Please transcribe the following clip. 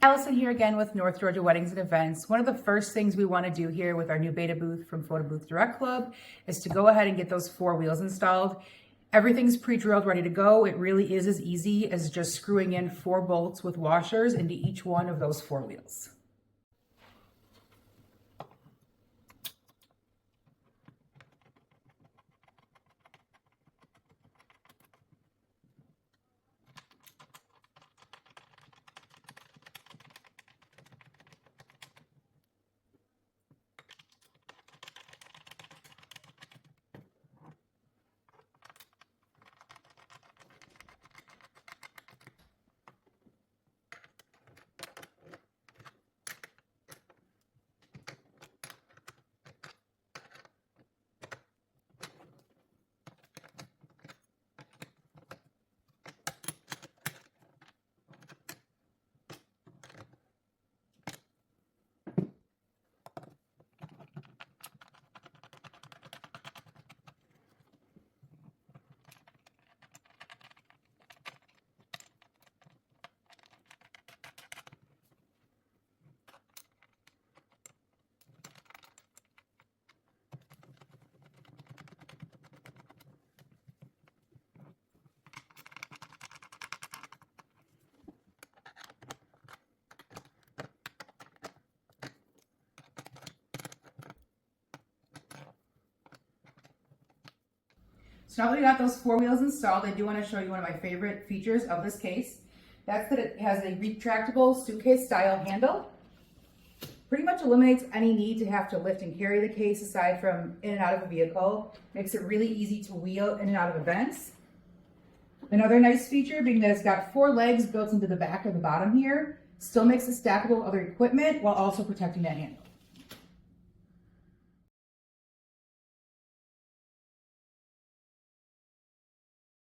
Allison here again with North Georgia Weddings and Events. One of the first things we want to do here with our new beta booth from Photo Booth Direct Club is to go ahead and get those 4 wheels installed. Everything's pre-drilled, ready to go. It really is as easy as just screwing in 4 bolts with washers into each one of those 4 wheels. So now that we got those 4 wheels installed, I do want to show you one of my favorite features of this case. That's that it has a retractable suitcase style handle. Pretty much eliminates any need to have to lift and carry the case aside from in and out of a vehicle. Makes it really easy to wheel in and out of events. Another nice feature being that it's got 4 legs built into the back of the bottom here. Still makes it stackable with other equipment while also protecting that handle.